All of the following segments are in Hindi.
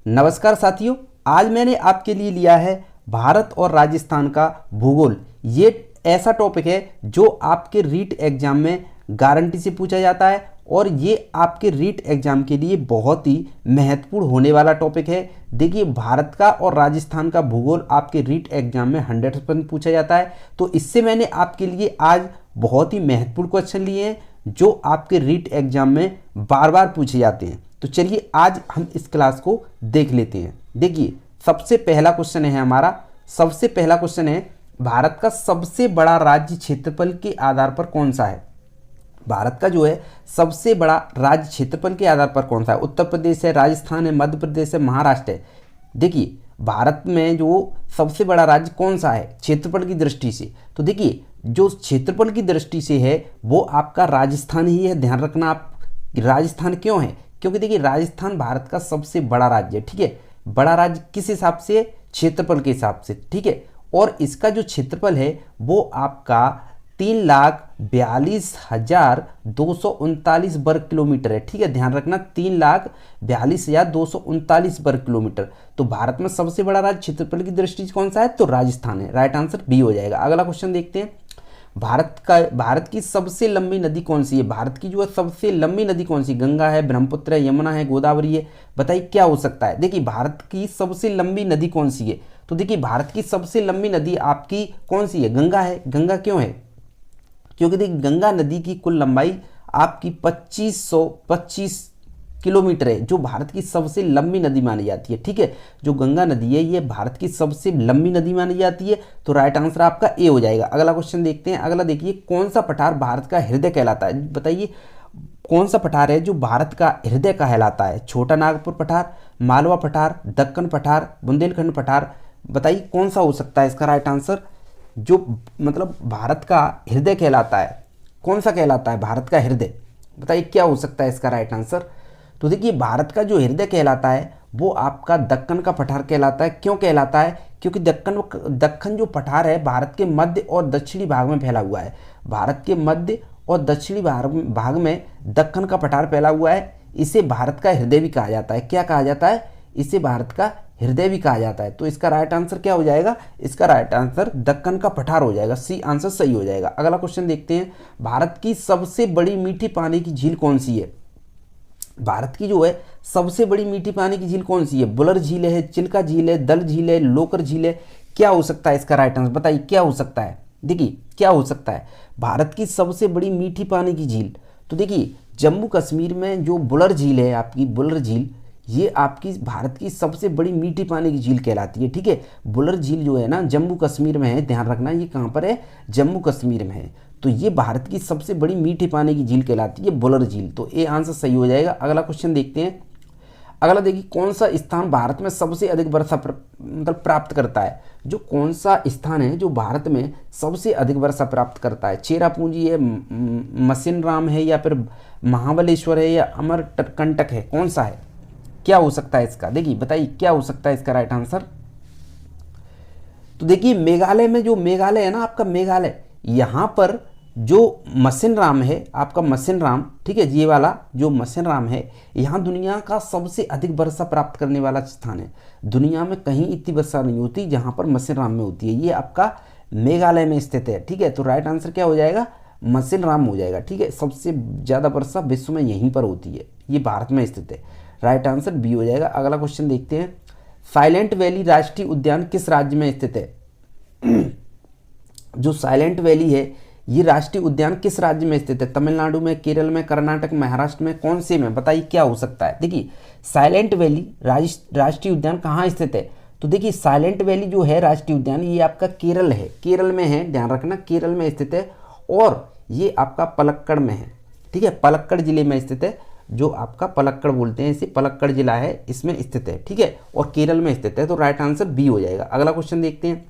नमस्कार साथियों, आज मैंने आपके लिए लिया है भारत और राजस्थान का भूगोल। ये ऐसा टॉपिक है जो आपके रीट एग्जाम में गारंटी से पूछा जाता है और ये आपके रीट एग्जाम के लिए बहुत ही महत्वपूर्ण होने वाला टॉपिक है। देखिए, भारत का और राजस्थान का भूगोल आपके रीट एग्जाम में 100% पूछा जाता है, तो इससे मैंने आपके लिए आज बहुत ही महत्वपूर्ण क्वेश्चन लिए हैं जो आपके रीट एग्जाम में बार बार पूछे जाते हैं। तो चलिए आज हम इस क्लास को देख लेते हैं। देखिए, सबसे पहला क्वेश्चन है हमारा, सबसे पहला क्वेश्चन है भारत का सबसे बड़ा राज्य क्षेत्रफल के आधार पर कौन सा है। भारत का जो है सबसे बड़ा राज्य क्षेत्रफल के आधार पर कौन सा है। उत्तर प्रदेश है, राजस्थान है, मध्य प्रदेश है, महाराष्ट्र है। देखिए, भारत में जो सबसे बड़ा राज्य कौन सा है क्षेत्रफल की दृष्टि से, तो देखिए जो क्षेत्रफल की दृष्टि से है वो आपका राजस्थान ही है। ध्यान रखना आप, राजस्थान क्यों है, क्योंकि देखिए राजस्थान भारत का सबसे बड़ा राज्य है। ठीक है, बड़ा राज्य किस हिसाब से, क्षेत्रफल के हिसाब से। ठीक है, और इसका जो क्षेत्रफल है वो आपका 3,42,239 वर्ग किलोमीटर है। ठीक है, ध्यान रखना 3,42,239 वर्ग किलोमीटर। तो भारत में सबसे बड़ा राज्य क्षेत्रफल की दृष्टि से कौन सा है, तो राजस्थान है। राइट आंसर बी हो जाएगा। अगला क्वेश्चन देखते हैं, भारत की सबसे लंबी नदी कौन सी है। भारत की जो है सबसे लंबी नदी कौन सी, गंगा है, ब्रह्मपुत्र है, यमुना है, गोदावरी है। बताइए क्या हो सकता है। देखिए, भारत की सबसे लंबी नदी कौन सी है, तो देखिए भारत की सबसे लंबी नदी आपकी कौन सी है, गंगा है। गंगा क्यों है, क्योंकि देखिए गंगा नदी की कुल लंबाई आपकी 2525 किलोमीटर है, जो भारत की सबसे लंबी नदी मानी जाती है। ठीक है, जो गंगा नदी है ये भारत की सबसे लंबी नदी मानी जाती है। तो राइट आंसर आपका ए हो जाएगा। अगला क्वेश्चन देखते हैं। अगला देखिए, कौन सा पठार भारत का हृदय कहलाता है। बताइए कौन सा पठार है जो भारत का हृदय कहलाता है। छोटा नागपुर पठार, मालवा पठार, दक्कन पठार, बुंदेलखंड पठार। बताइए कौन सा हो सकता है इसका राइट आंसर, जो मतलब भारत का हृदय कहलाता है। कौन सा कहलाता है भारत का हृदय, बताइए क्या हो सकता है इसका राइट आंसर। तो देखिए, भारत का जो हृदय कहलाता है वो आपका दक्कन का पठार कहलाता है। क्यों कहलाता है, क्योंकि दक्कन जो पठार है भारत के मध्य और दक्षिणी भाग में फैला हुआ है। भारत के मध्य और दक्षिणी भाग में दक्कन का पठार फैला हुआ है। इसे भारत का हृदय भी कहा जाता है। क्या कहा जाता है, इसे भारत का हृदय भी कहा जाता है। तो इसका राइट आंसर क्या हो जाएगा, इसका राइट आंसर दक्कन का पठार हो जाएगा। सी आंसर सही हो जाएगा। अगला क्वेश्चन देखते हैं, भारत की सबसे बड़ी मीठी पानी की झील कौन सी है। भारत की जो है सबसे बड़ी मीठी पानी की झील कौन सी है। बुलर झील है, चिल्का झील है, दल झील है, लोकर झील है। क्या हो सकता है इसका राइट आंसर, बताइए क्या हो सकता है। देखिए क्या हो सकता है भारत की सबसे बड़ी मीठी पानी की झील, तो देखिए जम्मू कश्मीर में जो बुलर झील है आपकी, बुलर झील ये आपकी भारत की सबसे बड़ी मीठी पानी की झील कहलाती है। ठीक है, बुलर झील जो है ना जम्मू कश्मीर में है। ध्यान रखना ये कहाँ पर है, जम्मू कश्मीर में है। तो ये भारत की सबसे बड़ी मीठी पानी की झील कहलाती है बुलर झील। तो ए आंसर सही हो जाएगा। अगला क्वेश्चन देखते हैं। अगला देखिए, कौन सा स्थान भारत में सबसे अधिक वर्षा प्राप्त करता है। जो कौन सा स्थान है जो भारत में सबसे अधिक वर्षा प्राप्त करता है। चेरापूंजी है, मसिनराम है, या फिर महाबलेश्वर है, या अमरकंटक है, कौन सा है, क्या हो सकता है इसका। देखिए बताइए क्या हो सकता है इसका राइट आंसर। तो देखिए मेघालय में, जो मेघालय है ना आपका, मेघालय यहाँ पर जो मसिनराम है आपका, मसिनराम, ठीक है, ये वाला जो मसिनराम है यहाँ दुनिया का सबसे अधिक वर्षा प्राप्त करने वाला स्थान है। दुनिया में कहीं इतनी वर्षा नहीं होती जहाँ पर मसिनराम में होती है। ये आपका मेघालय में स्थित है। ठीक है, तो राइट आंसर क्या हो जाएगा, मसिनराम हो जाएगा। ठीक है, सबसे ज़्यादा वर्षा विश्व में यहीं पर होती है, ये भारत में स्थित है। राइट आंसर बी हो जाएगा। अगला क्वेश्चन देखते हैं, साइलेंट वैली राष्ट्रीय उद्यान किस राज्य में स्थित है। जो साइलेंट वैली है ये राष्ट्रीय उद्यान किस राज्य में स्थित है। तमिलनाडु में, केरल में, कर्नाटक, महाराष्ट्र में, कौन से में, बताइए क्या हो सकता है। देखिए साइलेंट वैली राष्ट्रीय उद्यान कहाँ स्थित है, तो देखिए साइलेंट वैली जो है राष्ट्रीय उद्यान ये आपका केरल है, केरल में है। ध्यान रखना केरल में स्थित है और ये आपका पलक्कड़ में है। ठीक है, पलक्कड़ जिले में स्थित है, जो आपका पलक्कड़ बोलते हैं इसे, पलक्कड़ जिला है, इसमें स्थित है। ठीक है, और केरल में स्थित है। तो राइट आंसर बी हो जाएगा। अगला क्वेश्चन देखते हैं।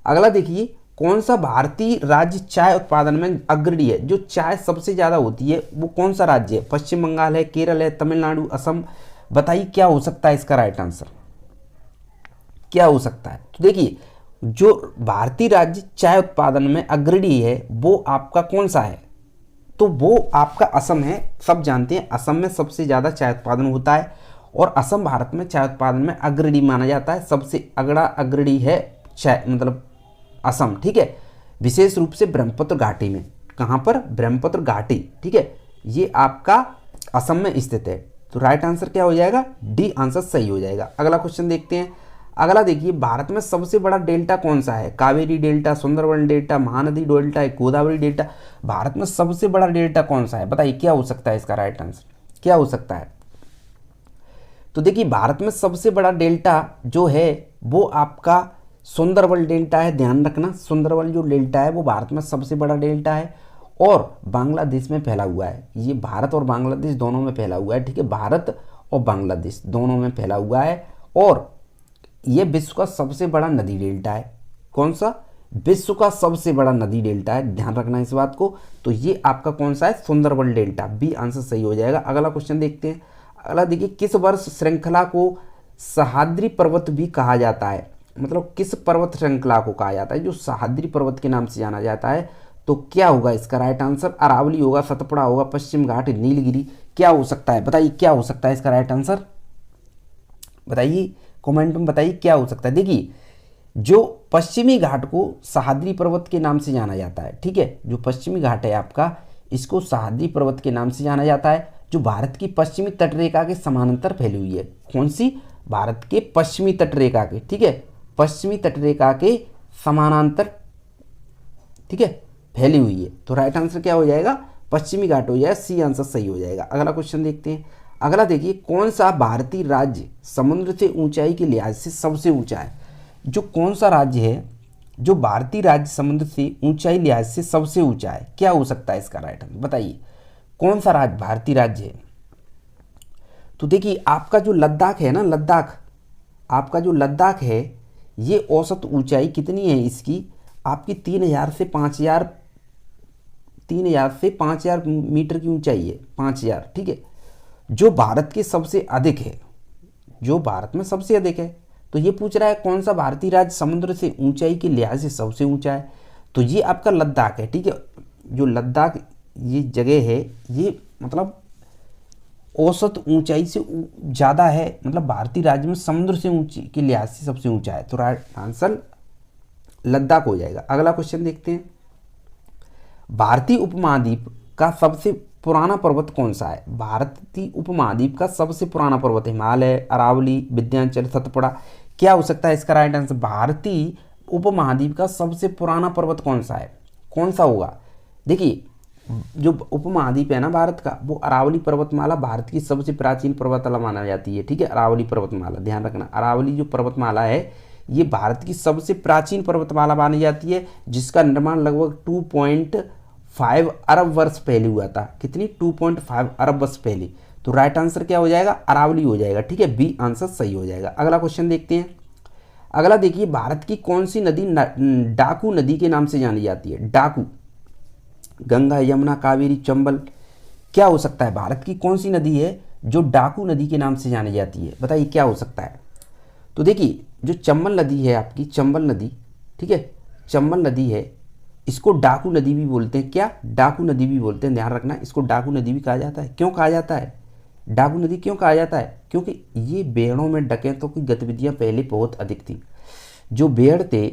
अगला देखिए, कौन सा भारतीय राज्य चाय उत्पादन में अग्रणी है। जो चाय सबसे ज़्यादा होती है वो कौन सा राज्य है। पश्चिम बंगाल है, केरल है, तमिलनाडु, असम। बताइए क्या हो सकता है इसका राइट आंसर, क्या हो सकता है। तो देखिए जो भारतीय राज्य चाय उत्पादन में अग्रणी है वो आपका कौन सा है, तो वो आपका असम है। सब जानते हैं असम में सबसे ज़्यादा चाय उत्पादन होता है और असम भारत में चाय उत्पादन में अग्रणी माना जाता है, सबसे अग्रणी है चाय मतलब असम, ठीक है, विशेष रूप से ब्रह्मपुत्र घाटी में। कहाँ पर? ब्रह्मपुत्र घाटी, ठीक है, ये आपका असम में स्थित है। तो राइट आंसर क्या हो जाएगा? डी आंसर सही हो जाएगा। अगला क्वेश्चन देखते हैं। अगला देखिए, भारत में सबसे बड़ा डेल्टा कौन सा है? Kaveri delta, Sundarban delta, Mahanadi delta, Godavari delta. Bharat में सबसे बड़ा डेल्टा कौन सा है? बताइए क्या हो सकता है इसका राइट आंसर, क्या हो सकता है? तो देखिए, भारत में सबसे बड़ा डेल्टा जो है वो आपका सुंदरबन डेल्टा है। ध्यान रखना, सुंदरबन जो डेल्टा है वो भारत में सबसे बड़ा डेल्टा है और बांग्लादेश में फैला हुआ है। ये भारत और बांग्लादेश दोनों में फैला हुआ है, ठीक है, भारत और बांग्लादेश दोनों में फैला हुआ है। और ये विश्व का सबसे बड़ा नदी डेल्टा है। कौन सा? विश्व का सबसे बड़ा नदी डेल्टा है, ध्यान रखना इस बात को। तो ये आपका कौन सा है? सुंदरबन डेल्टा, बी आंसर सही हो जाएगा। अगला क्वेश्चन देखते हैं। अगला देखिए, किस वर्ष श्रृंखला को सह्याद्री पर्वत भी कहा जाता है? मतलब किस पर्वत श्रृंखला को कहा जाता है जो सह्याद्री पर्वत के नाम से जाना जाता है? तो क्या होगा इसका राइट आंसर? अरावली होगा, सतपुड़ा होगा, पश्चिम घाट, नीलगिरी, क्या हो सकता है? बताइए क्या हो सकता है इसका राइट आंसर, बताइए कमेंट में बताइए क्या हो सकता है। देखिए, जो पश्चिमी घाट को सह्याद्री पर्वत के नाम से जाना जाता है, ठीक है, जो पश्चिमी घाट है आपका, इसको सह्याद्री पर्वत के नाम से जाना जाता है, जो भारत की पश्चिमी तटरेखा के समानांतर फैली हुई है। कौन सी? भारत के पश्चिमी तटरेखा के, ठीक है, पश्चिमी तटरेखा के समानांतर, ठीक है, फैली हुई है। तो राइट आंसर क्या हो जाएगा? पश्चिमी घाट हो जाएगा, सी आंसर सही हो जाएगा। अगला क्वेश्चन देखते हैं। अगला देखिए, कौन सा भारतीय राज्य समुद्र से ऊंचाई के लिहाज से सबसे ऊंचा है? जो कौन सा राज्य है जो भारतीय राज्य समुद्र से ऊंचाई लिहाज से सबसे ऊंचा है? क्या हो सकता है इसका राइट आंसर, बताइए कौन सा राज्य भारतीय राज्य है? तो देखिए, आपका जो लद्दाख है ना, लद्दाख, आपका जो लद्दाख है, ये औसत ऊंचाई कितनी है इसकी? आपकी 3000 से 5000 मीटर की ऊंचाई है, 5000, ठीक है, जो भारत के सबसे अधिक है, जो भारत में सबसे अधिक है। तो ये पूछ रहा है कौन सा भारतीय राज्य समुद्र से ऊंचाई के लिहाज से सबसे ऊंचा है? तो ये आपका लद्दाख है, ठीक है, जो लद्दाख ये जगह है, ये मतलब औसत ऊंचाई से ज़्यादा है, मतलब भारतीय राज्य में समुद्र से ऊंची के लिहाज से सबसे ऊंचा है। तो राइट आंसर लद्दाख हो जाएगा। अगला क्वेश्चन देखते हैं। भारतीय उपमहाद्वीप का सबसे पुराना पर्वत कौन सा है? भारतीय उपमहाद्वीप का सबसे पुराना पर्वत हिमालय, अरावली, विंध्याचल, सतपुड़ा, क्या हो सकता है इसका राइट आंसर? भारतीय उपमहाद्वीप का सबसे पुराना पर्वत कौन सा है? कौन सा होगा? देखिए, जो उपमहाद्वीप है ना भारत का, वो अरावली पर्वतमाला भारत की सबसे प्राचीन पर्वतमाला माना जाती है, ठीक है, अरावली पर्वतमाला, ध्यान रखना, अरावली जो पर्वतमाला है ये भारत की सबसे प्राचीन पर्वतमाला मानी जाती है, जिसका निर्माण लगभग 2.5 अरब वर्ष पहले हुआ था। कितनी? 2.5 अरब वर्ष पहले। तो राइट आंसर क्या हो जाएगा? अरावली हो जाएगा, ठीक है, बी आंसर सही हो जाएगा। अगला क्वेश्चन देखते हैं। अगला देखिए, भारत की कौन सी नदी डाकू नदी के नाम से जानी जाती है? डाकू, गंगा, यमुना, कावेरी, चंबल, क्या हो सकता है? भारत की कौन सी नदी है जो डाकू नदी के नाम से जानी जाती है? बताइए क्या हो सकता है? तो देखिए, जो चंबल नदी है आपकी, चंबल नदी, ठीक है, चंबल नदी है, इसको डाकू नदी भी बोलते हैं। क्या? डाकू नदी भी बोलते हैं, ध्यान रखना, इसको डाकू नदी भी कहा जाता है। क्यों कहा जाता है डाकू नदी? क्यों कहा जाता है? क्योंकि ये बेड़ों में डकैतों की गतिविधियां पहले बहुत अधिक थी। जो बेड़ थे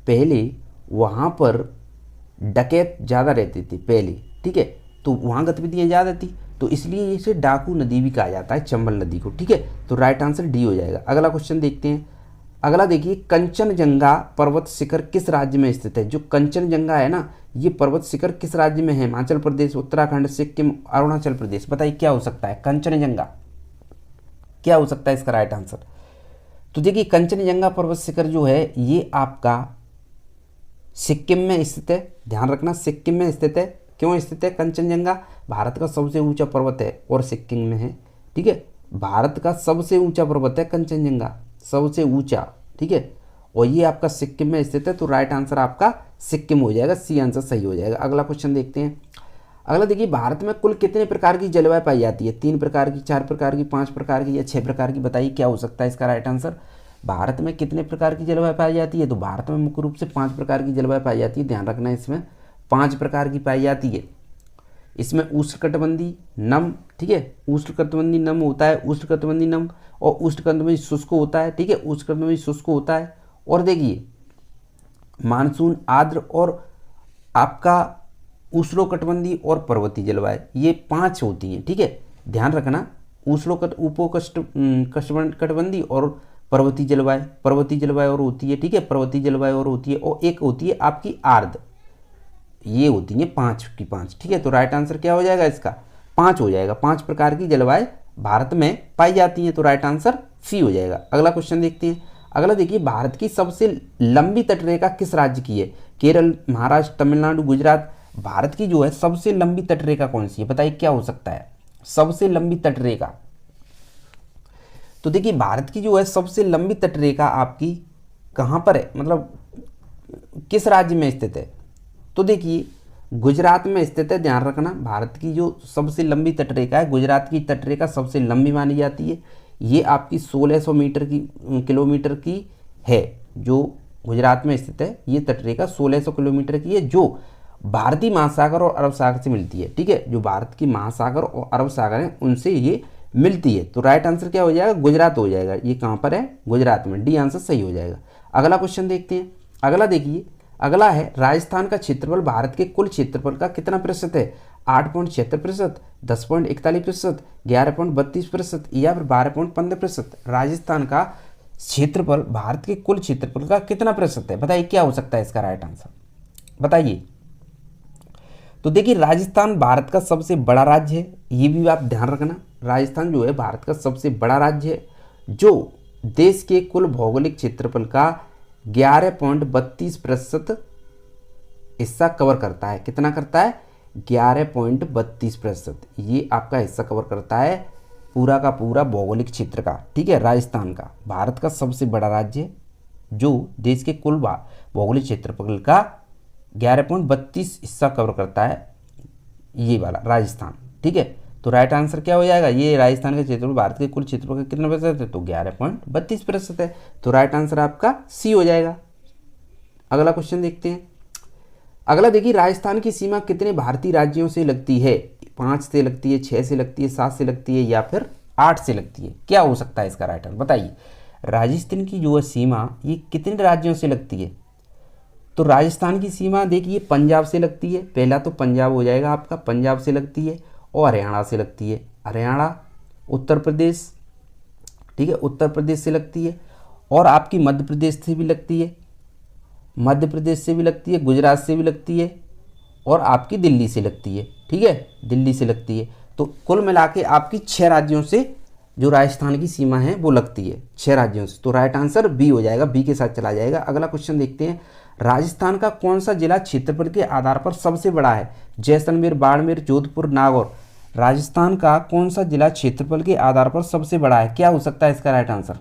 पहले, वहाँ पर डकैत ज़्यादा रहते थे पहले, ठीक है, तो वहाँ गतिविधियाँ ज़्यादा थी, तो इसलिए इसे डाकू नदी भी कहा जाता है, चंबल नदी को, ठीक है। तो राइट आंसर डी हो जाएगा। अगला क्वेश्चन देखते हैं। अगला देखिए, कंचनजंगा पर्वत शिखर किस राज्य में स्थित है? जो कंचनजंगा है ना, ये पर्वत शिखर किस राज्य में है? हिमाचल प्रदेश, उत्तराखंड, सिक्किम, अरुणाचल प्रदेश। बताइए क्या हो सकता है? कंचनजंगा क्या हो सकता है इसका राइट आंसर? तो देखिए, कंचनजंगा पर्वत शिखर जो है ये आपका सिक्किम में स्थित है, ध्यान रखना, सिक्किम में स्थित है। क्यों स्थित है कंचनजंगा? भारत का सबसे ऊंचा पर्वत है और सिक्किम में है, ठीक है, भारत का सबसे ऊंचा पर्वत है कंचनजंगा, सबसे ऊंचा, ठीक है, और ये आपका सिक्किम में स्थित है। तो राइट आंसर आपका सिक्किम हो जाएगा, सी आंसर सही हो जाएगा। अगला क्वेश्चन देखते हैं। अगला देखिए, भारत में कुल कितने प्रकार की जलवायु पाई जाती है? 3 प्रकार की, 4 प्रकार की, 5 प्रकार की या 6 प्रकार की? बताइए क्या हो सकता है इसका राइट आंसर? भारत में कितने प्रकार की जलवायु पाई जाती है? तो भारत में मुख्य रूप से 5 प्रकार की जलवायु पाई जाती है, ध्यान रखना, इसमें 5 प्रकार की पाई जाती है, इसमें उष्णकटिबंधीय नम, ठीक है, उष्णकटिबंधीय नम होता है, उष्णकटिबंधीय नम और उष्णकटिबंधीय शुष्क होता है, ठीक है, उष्णकटिबंधीय शुष्क होता है। और देखिए मानसून आर्द्र और आपका उष्णकटिबंधीय और पर्वतीय जलवायु, ये 5 होती हैं, ठीक है, ध्यान रखना। कटिबंधीय और पर्वतीय जलवायु और होती है, ठीक है, पर्वतीय जलवायु और होती है, और एक होती है आपकी आर्द्र, ये होती है 5 की 5, ठीक है। तो राइट आंसर क्या हो जाएगा इसका? 5 हो जाएगा। 5 प्रकार की जलवायु भारत में पाई जाती है, तो राइट आंसर सी हो जाएगा। अगला क्वेश्चन देखते हैं। अगला देखिए, भारत की सबसे लंबी तटरेखा किस राज्य की है? केरल, महाराष्ट्र, तमिलनाडु, गुजरात। भारत की जो है सबसे लंबी तटरेखा कौन सी है? बताइए क्या हो सकता है सबसे लंबी तटरेखा? तो देखिए भारत की जो है सबसे लंबी तटरेखा आपकी कहाँ पर है, मतलब किस राज्य में स्थित है? तो देखिए गुजरात में स्थित है, ध्यान रखना। भारत की जो सबसे लंबी तटरेखा है, गुजरात की तटरेखा सबसे लंबी मानी जाती है। ये आपकी 1600 मीटर की किलोमीटर की है, जो गुजरात में स्थित है। ये तटरेखा 1600 किलोमीटर की है, जो भारतीय महासागर और अरब सागर से मिलती है, ठीक है, जो भारत की महासागर और अरब सागर हैं उनसे ये मिलती है। तो राइट आंसर क्या हो जाएगा? गुजरात हो जाएगा। ये कहाँ पर है? गुजरात में। डी आंसर सही हो जाएगा। अगला क्वेश्चन देखते हैं। अगला देखिए, अगला है राजस्थान का क्षेत्रफल भारत के कुल क्षेत्रफल का कितना प्रतिशत है? 8.76%, 10.41%, 11.32% या फिर 12.15%। राजस्थान का क्षेत्रफल भारत के कुल क्षेत्रफल का कितना प्रतिशत है? बताइए क्या हो सकता है इसका राइट आंसर? बताइए। तो देखिए राजस्थान भारत का सबसे बड़ा राज्य है, ये भी आप ध्यान रखना। राजस्थान जो है भारत का सबसे बड़ा राज्य है, जो देश के कुल भौगोलिक क्षेत्रफल का 11.32% हिस्सा कवर करता है। कितना करता है? 11.32%। ये आपका हिस्सा कवर करता है पूरा का पूरा भौगोलिक क्षेत्र का, ठीक है। राजस्थान का भारत का सबसे बड़ा राज्य जो देश के कुल भौगोलिक क्षेत्रफल का 11.32 हिस्सा कवर करता है, ये वाला राजस्थान, ठीक है। तो राइट आंसर क्या हो जाएगा? ये राजस्थान का क्षेत्रफल भारत के कुल क्षेत्रफल का कितना प्रतिशत है? तो 11.32% है। तो राइट आंसर आपका सी हो जाएगा। अगला क्वेश्चन देखते हैं। अगला देखिए, राजस्थान की सीमा कितने भारतीय राज्यों से लगती है? 5 से लगती है, 6 से लगती है, 7 से लगती है या फिर 8 से लगती है? क्या हो सकता है इसका राइट आंसर? बताइए। राजस्थान की जो है सीमा ये कितने राज्यों से लगती है? तो राजस्थान की सीमा देखिए पंजाब से लगती है। पहला तो पंजाब हो जाएगा आपका, पंजाब से लगती है, और हरियाणा से लगती है। हरियाणा, उत्तर प्रदेश, ठीक है, उत्तर प्रदेश से लगती है, और आपकी मध्य प्रदेश से भी लगती है, मध्य प्रदेश से भी लगती है, गुजरात से भी लगती है, और आपकी दिल्ली से लगती है, ठीक है, दिल्ली से लगती है। तो कुल मिला के आपकी 6 राज्यों से जो राजस्थान की सीमा है वो लगती है, 6 राज्यों से। तो राइट आंसर बी हो जाएगा, बी के साथ चला जाएगा। अगला क्वेश्चन देखते हैं। राजस्थान का कौन सा जिला क्षेत्रफल के आधार पर सबसे बड़ा है? जैसलमेर, बाड़मेर, जोधपुर, नागौर। राजस्थान का कौन सा जिला क्षेत्रफल के आधार पर सबसे बड़ा है? क्या हो सकता है इसका राइट आंसर?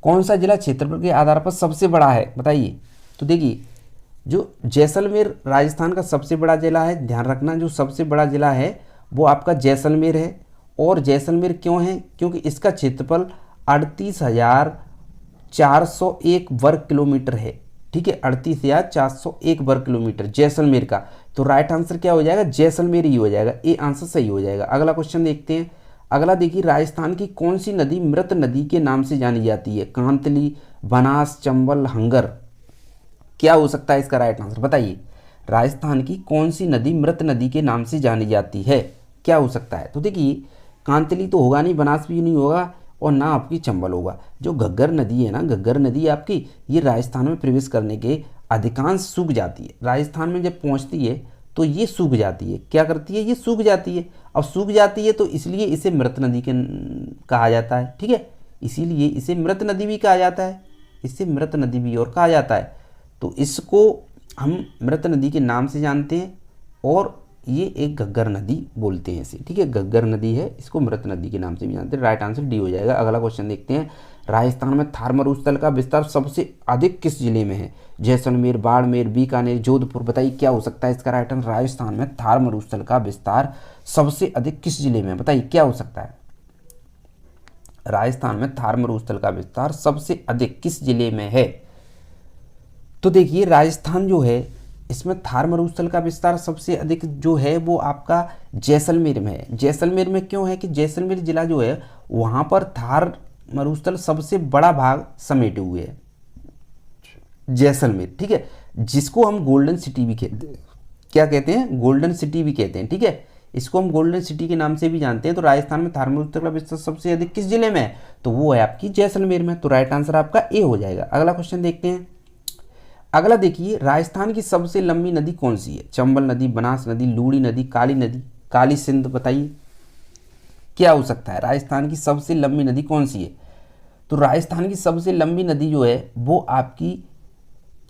कौन सा जिला क्षेत्रफल के आधार पर सबसे बड़ा है? बताइए। तो देखिए जो जैसलमेर राजस्थान का सबसे बड़ा जिला है, ध्यान रखना, जो सबसे बड़ा जिला है वो आपका जैसलमेर है। और जैसलमेर क्यों है? क्योंकि इसका क्षेत्रफल 38,401 वर्ग किलोमीटर है, ठीक है, 38,401 वर्ग किलोमीटर जैसलमेर का। तो राइट आंसर क्या हो जाएगा? जैसलमेर ही हो जाएगा। ए आंसर सही हो जाएगा। अगला क्वेश्चन देखते हैं। अगला देखिए, राजस्थान की कौन सी नदी मृत नदी के नाम से जानी जाती है? कांतली, बनास, चंबल, हंगर। क्या हो सकता है इसका राइट आंसर? बताइए। राजस्थान की कौन सी नदी मृत नदी के नाम से जानी जाती है? क्या हो सकता है? तो देखिए कांतली तो होगा नहीं, बनास भी नहीं होगा, और ना आपकी चंबल होगा। जो घग्गर नदी है ना, घग्गर नदी आपकी, ये राजस्थान में प्रवेश करने के अधिकांश सूख जाती है। राजस्थान में जब पहुंचती है तो ये सूख जाती है। क्या करती है? ये सूख जाती है। अब सूख जाती है तो इसलिए इसे मृत नदी के कहा जाता है, ठीक है, इसीलिए इसे मृत नदी भी कहा जाता है, इसे मृत नदी भी और कहा जाता है। तो इसको हम मृत नदी के नाम से जानते हैं, और ये एक घग्गर नदी बोलते हैं इसे, ठीक है, घग्गर नदी है, इसको मृत नदी के नाम से भी जानते हैं। राइट आंसर डी हो जाएगा। अगला क्वेश्चन देखते हैं। राजस्थान में थार मरुस्थल का विस्तार सबसे अधिक किस जिले में है? जैसलमेर, बाड़मेर, बीकानेर, जोधपुर। बताइए क्या हो सकता है इसका राइट आंसर? राजस्थान में थार मरुस्थल का विस्तार सबसे अधिक किस जिले में है? बताइए क्या हो सकता है? राजस्थान में थार मरुस्थल का विस्तार सबसे अधिक किस जिले में है? तो देखिए राजस्थान जो है इसमें थार मरुस्थल का विस्तार सबसे अधिक जो है वो आपका जैसलमेर में है। जैसलमेर में क्यों है कि जैसलमेर जिला जो है वहाँ पर थार मरुस्थल सबसे बड़ा भाग समेटे हुए है, जैसलमेर, ठीक है, जिसको हम गोल्डन सिटी भी कहते हैं। क्या कहते हैं? गोल्डन सिटी भी कहते हैं, ठीक है, इसको हम गोल्डन सिटी के नाम से भी जानते हैं। तो राजस्थान में थार मरुस्थल का विस्तार सबसे अधिक किस जिले में है? तो वो है आपकी जैसलमेर में। तो राइट आंसर आपका ए हो जाएगा। अगला क्वेश्चन देखते हैं। अगला देखिए, राजस्थान की सबसे लंबी नदी कौन सी है? चंबल नदी, बनास नदी, लूड़ी नदी, काली नदी, काली सिंध, बताइए क्या हो सकता है? राजस्थान की सबसे लंबी नदी कौन सी है? तो राजस्थान की सबसे लंबी नदी जो है वो आपकी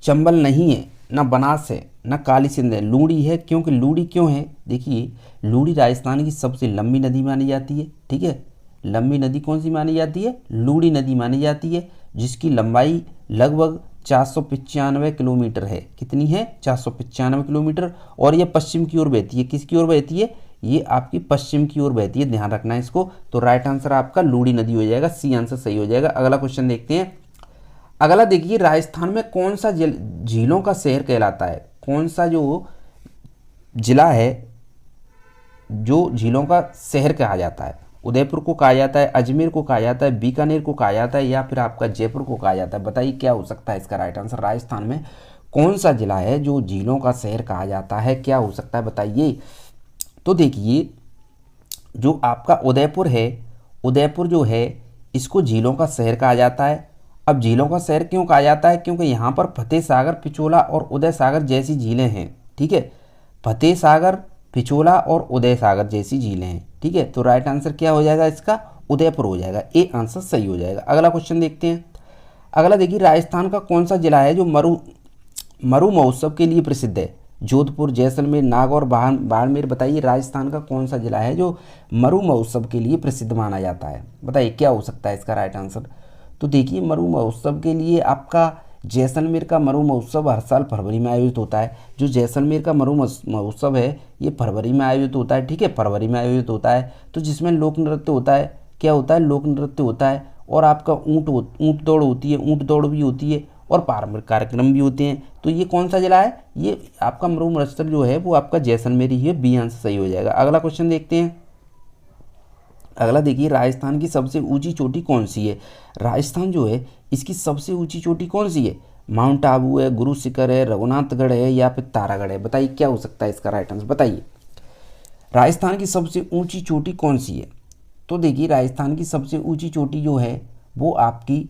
चंबल नहीं है, ना बनास है, ना काली सिंध है, लूड़ी है। क्योंकि लूड़ी क्यों है? देखिए, लूड़ी राजस्थान की सबसे लंबी नदी मानी जाती है, ठीक है। लंबी नदी कौन सी मानी जाती है? लूड़ी नदी मानी जाती है, जिसकी लंबाई लगभग 495 किलोमीटर है। कितनी है? 495 किलोमीटर। और ये पश्चिम की ओर बहती है। किसकी ओर बहती है? ये आपकी पश्चिम की ओर बहती है, ध्यान रखना है इसको। तो राइट आंसर आपका लूड़ी नदी हो जाएगा, सी आंसर सही हो जाएगा। अगला क्वेश्चन देखते हैं। अगला देखिए, राजस्थान में कौन सा झीलों का शहर कहलाता है? कौन सा जो जिला है जो झीलों का शहर कहा जाता है? उदयपुर को कहा जाता है, अजमेर को कहा जाता है, बीकानेर को कहा जाता है, या फिर आपका जयपुर को कहा जाता है? बताइए क्या हो सकता है इसका राइट आंसर। राजस्थान में कौन सा जिला है जो झीलों का शहर कहा जाता है? क्या हो सकता है बताइए। तो देखिए, जो आपका उदयपुर है, उदयपुर जो है इसको झीलों का शहर कहा जाता है। अब झीलों का शहर क्यों कहा जाता है? क्योंकि यहाँ पर फतेह सागर, पिछोला और उदय सागर जैसी झीलें हैं, ठीक है। फतेह सागर, पिछोला और उदय सागर जैसी झीलें हैं, ठीक है। तो राइट आंसर क्या हो जाएगा इसका? उदयपुर हो जाएगा, ए आंसर सही हो जाएगा। अगला क्वेश्चन देखते हैं। अगला देखिए, राजस्थान का कौन सा जिला है जो मरु महोत्सव के लिए प्रसिद्ध है? जोधपुर, जैसलमेर, नागौर, बाड़मेर, बताइए राजस्थान का कौन सा जिला है जो मरु महोत्सव के लिए प्रसिद्ध माना जाता है? बताइए क्या हो सकता है इसका राइट आंसर। तो देखिए, मरु महोत्सव के लिए आपका जैसलमेर का मरु महोत्सव हर साल फरवरी में आयोजित होता है। जो जैसलमेर का मरु महोत्सव है ये फरवरी में आयोजित होता है, ठीक है, फरवरी में आयोजित होता है। तो जिसमें लोक नृत्य होता है, क्या होता है? लोक नृत्य होता है, और आपका ऊँट दौड़ होती है, ऊँट दौड़ भी होती है, और पारंपरिक कार्यक्रम भी होते हैं। तो ये कौन सा जिला है? ये आपका मरु महोत्सव जो है वो आपका जैसलमेर ही है, बी आंसर सही हो जाएगा। अगला क्वेश्चन देखते हैं। अगला देखिए, राजस्थान की सबसे ऊंची चोटी कौन सी है? राजस्थान जो है इसकी सबसे ऊंची चोटी कौन सी है? माउंट आबू है, गुरु शिखर है, रघुनाथगढ़ है, या फिर तारागढ़ है? बताइए क्या हो सकता है इसका राइट आंसर। बताइए राजस्थान की सबसे ऊंची चोटी कौन सी है? तो देखिए, राजस्थान की सबसे ऊंची चोटी जो है वो आपकी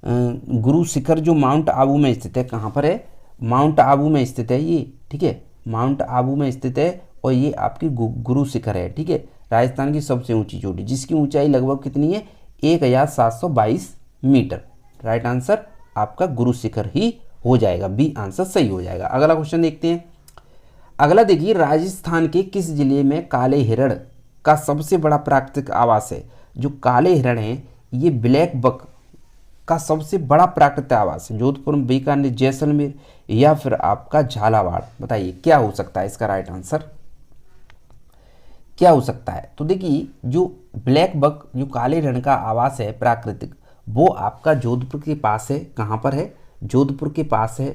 गुरु शिखर, जो माउंट आबू में स्थित है। कहाँ पर है? माउंट आबू में स्थित है ये, ठीक है, माउंट आबू में स्थित है, और ये आपकी गुरु शिखर है, ठीक है। राजस्थान की सबसे ऊंची चोटी, जिसकी ऊंचाई लगभग कितनी है? 1722 मीटर। राइट आंसर आपका गुरु शिखर ही हो जाएगा, बी आंसर सही हो जाएगा। अगला क्वेश्चन देखते हैं। अगला देखिए, राजस्थान के किस जिले में काले हिरण का सबसे बड़ा प्राकृतिक आवास है? जो काले हिरण हैं ये ब्लैक बक का सबसे बड़ा प्राकृतिक आवास है। जोधपुर, बीकानेर, जैसलमेर, या फिर आपका झालावाड़? बताइए क्या हो सकता है इसका राइट आंसर। क्या हो सकता है? तो देखिए, जो ब्लैक बक, जो काले हिरण का आवास है प्राकृतिक, वो आपका जोधपुर के पास है। कहाँ पर है? जोधपुर के पास है,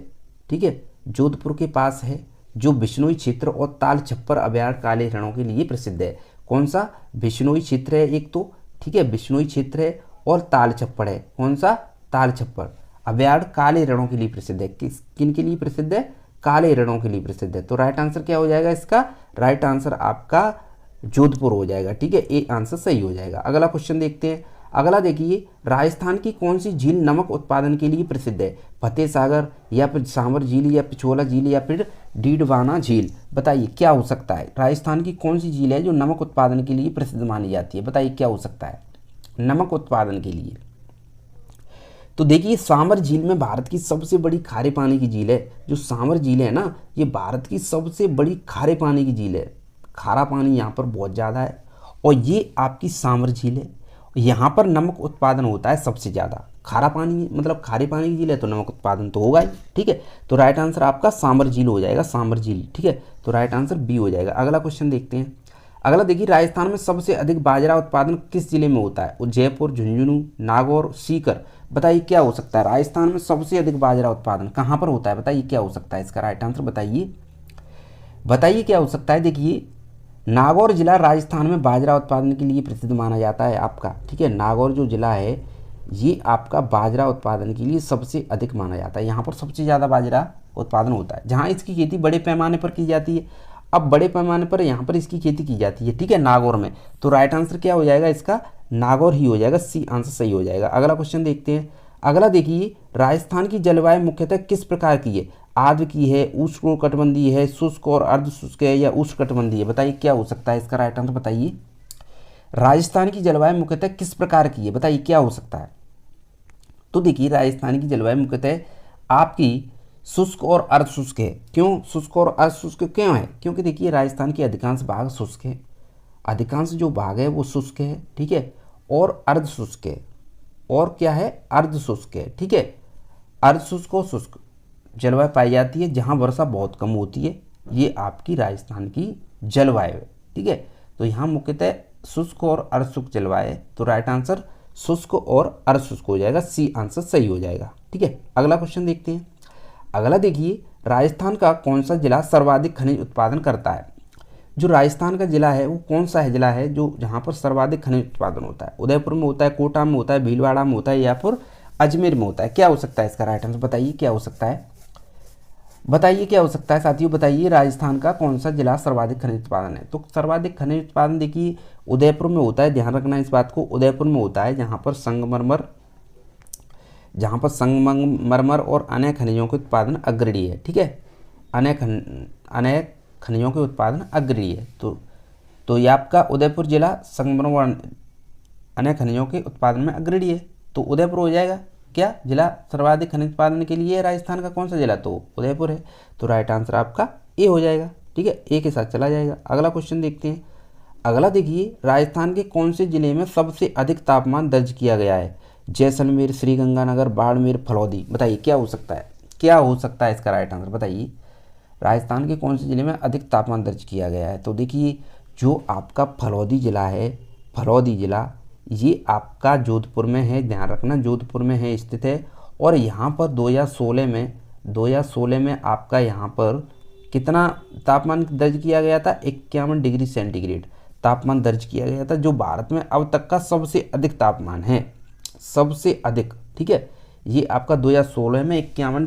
ठीक है, जोधपुर के पास है। जो बिश्नोई क्षेत्र और ताल छप्पर अभयारण्य काले हिरणों के लिए प्रसिद्ध है। कौन सा? बिश्नोई क्षेत्र है एक तो, ठीक है, बिश्नोई क्षेत्र है, और ताल छप्पर है। कौन सा? ताल छप्पर अभयारण्य काले हिरणों के लिए प्रसिद्ध है। किन के लिए प्रसिद्ध है? काले हिरणों के लिए प्रसिद्ध है। तो राइट आंसर क्या हो जाएगा इसका? राइट आंसर आपका जोधपुर हो जाएगा, ठीक है, ए आंसर सही हो जाएगा। अगला क्वेश्चन देखते हैं। अगला देखिए, राजस्थान की कौन सी झील नमक उत्पादन के लिए प्रसिद्ध है? फतेह सागर, या फिर सांवर झील, या पिछोला झील, या फिर डीडवाना झील? बताइए क्या हो सकता है। राजस्थान की कौन सी झील है जो नमक उत्पादन के लिए प्रसिद्ध मानी जाती है? बताइए क्या हो सकता है नमक उत्पादन के लिए। तो देखिए, सांवर झील में भारत की सबसे बड़ी खारे पानी की झील है। जो सांवर झील है ना, ये भारत की सबसे बड़ी खारे पानी की झील है। खारा पानी यहाँ पर बहुत ज़्यादा है, और ये आपकी सांवर झील है। यहाँ पर नमक उत्पादन होता है सबसे ज़्यादा। खारा पानी मतलब खारे पानी की झील है तो नमक उत्पादन तो होगा ही, ठीक है। तो राइट आंसर आपका सांवर झील हो जाएगा, सांवर झील, ठीक है। तो राइट आंसर बी हो जाएगा। अगला क्वेश्चन देखते हैं। अगला देखिए, राजस्थान में सबसे अधिक बाजरा उत्पादन किस जिले में होता है? जयपुर, झुंझुनू, नागौर, सीकर। बताइए क्या हो सकता है? राजस्थान में सबसे अधिक बाजरा उत्पादन कहाँ पर होता है? बताइए क्या हो सकता है इसका राइट आंसर? बताइए बताइए क्या हो सकता है? देखिए, नागौर जिला राजस्थान में बाजरा उत्पादन के लिए प्रसिद्ध माना जाता है आपका, ठीक है। नागौर जो जिला है ये आपका बाजरा उत्पादन के लिए सबसे अधिक माना जाता है। यहाँ पर सबसे ज़्यादा बाजरा उत्पादन होता है, जहाँ इसकी खेती बड़े पैमाने पर की जाती है। अब बड़े पैमाने पर यहाँ पर इसकी खेती की जाती है, ठीक है, नागौर में। तो राइट आंसर क्या हो जाएगा इसका? नागौर ही हो जाएगा, सी आंसर सही हो जाएगा। अगला क्वेश्चन देखते हैं। अगला देखिए, राजस्थान की जलवायु मुख्यतः किस प्रकार की है? आर्द्र की है, उष्णकटिबंधीय है, शुष्क और अर्ध शुष्क है, या उष्णकटिबंधीय? बताइए क्या हो सकता है इसका राइट आंसर? बताइए राजस्थान की जलवायु मुख्यतः किस प्रकार की है? बताइए क्या हो सकता है? तो देखिए, राजस्थान की जलवायु मुख्यतः आपकी शुष्क और अर्ध शुष्क है। क्यों शुष्क और अर्ध शुष्क क्यों है? क्योंकि देखिए, राजस्थान के अधिकांश भाग शुष्क है, अधिकांश जो भाग है वो शुष्क है, ठीक है, और अर्ध शुष्क है, और क्या है? अर्ध शुष्क है, ठीक है। अर्ध शुष्क और शुष्क जलवायु पाई जाती है जहाँ वर्षा बहुत कम होती है। ये आपकी राजस्थान की जलवायु है, ठीक है। तो यहाँ मुख्यतः शुष्क और अर्ध शुष्क जलवायु है। तो राइट आंसर शुष्क और अर्ध शुष्क हो जाएगा, सी आंसर सही हो जाएगा, ठीक है। अगला क्वेश्चन देखते हैं। अगला देखिए, राजस्थान का कौन सा जिला सर्वाधिक खनिज उत्पादन करता है? जो राजस्थान का जिला है वो कौन सा है जिला है जो जहाँ पर सर्वाधिक खनिज उत्पादन होता है? उदयपुर में होता है, कोटा में होता है, भीलवाड़ा में होता है, या फिर अजमेर में होता है? क्या हो सकता है इसका राइट आंसर? बताइए क्या हो सकता है? बताइए क्या हो सकता है साथियों? बताइए राजस्थान का कौन सा जिला सर्वाधिक खनिज उत्पादन है? तो सर्वाधिक खनिज उत्पादन देखिए उदयपुर में होता है, ध्यान रखना इस बात को। उदयपुर में होता है जहाँ पर संगमरमर और अन्य खनिजों के उत्पादन अग्रणी है, ठीक है। अन्य खनिजों के उत्पादन अग्रणी है। तो ये आपका उदयपुर जिला संगमरमर अन्य खनिजों के उत्पादन में अग्रणी है, तो उदयपुर हो जाएगा क्या जिला सर्वाधिक खनिज उत्पादन के लिए? राजस्थान का कौन सा जिला? तो उदयपुर है। तो राइट आंसर आपका ए हो जाएगा, ठीक है, ए के साथ चला जाएगा। अगला क्वेश्चन देखते हैं। अगला देखिए, राजस्थान के कौन से जिले में सबसे अधिक तापमान दर्ज किया गया है? जैसलमेर, श्रीगंगानगर, बाड़मेर, फलौदी। बताइए क्या हो सकता है? क्या हो सकता है इसका राइट आंसर? बताइए राजस्थान के कौन से जिले में अधिक तापमान दर्ज किया गया है? तो देखिए, जो आपका फलौदी जिला है, फलौदी जिला ये आपका जोधपुर में है, ध्यान रखना जोधपुर में है स्थित है। और यहाँ पर 2016 में आपका यहाँ पर कितना तापमान दर्ज किया गया था? 51 डिग्री सेंटीग्रेड तापमान दर्ज किया गया था, जो भारत में अब तक का सबसे अधिक तापमान है, सबसे अधिक, ठीक है। ये आपका 2016 में 51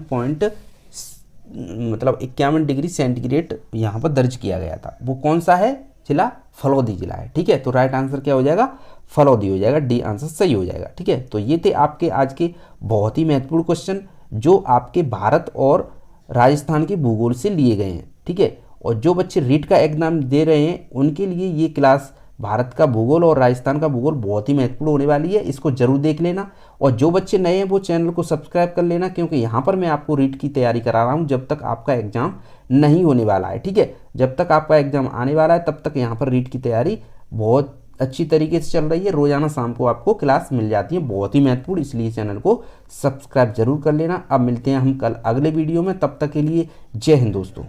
डिग्री सेंटीग्रेड यहाँ पर दर्ज किया गया था। वो कौन सा है जिला? फलौदी जिला है, ठीक है। तो राइट आंसर क्या हो जाएगा? फलौदी हो जाएगा, डी आंसर सही हो जाएगा, ठीक है। तो ये थे आपके आज के बहुत ही महत्वपूर्ण क्वेश्चन जो आपके भारत और राजस्थान के भूगोल से लिए गए हैं, ठीक है। और जो बच्चे रीट का एग्जाम दे रहे हैं उनके लिए ये क्लास भारत का भूगोल और राजस्थान का भूगोल बहुत ही महत्वपूर्ण होने वाली है, इसको जरूर देख लेना। और जो बच्चे नए हैं वो चैनल को सब्सक्राइब कर लेना, क्योंकि यहाँ पर मैं आपको रीट की तैयारी करा रहा हूँ जब तक आपका एग्जाम नहीं होने वाला है, ठीक है। जब तक आपका एग्जाम आने वाला है तब तक यहाँ पर रीट की तैयारी बहुत अच्छी तरीके से चल रही है। रोजाना शाम को आपको क्लास मिल जाती है, बहुत ही महत्वपूर्ण, इसलिए चैनल को सब्सक्राइब जरूर कर लेना। अब मिलते हैं हम कल अगले वीडियो में, तब तक के लिए जय हिंद दोस्तों।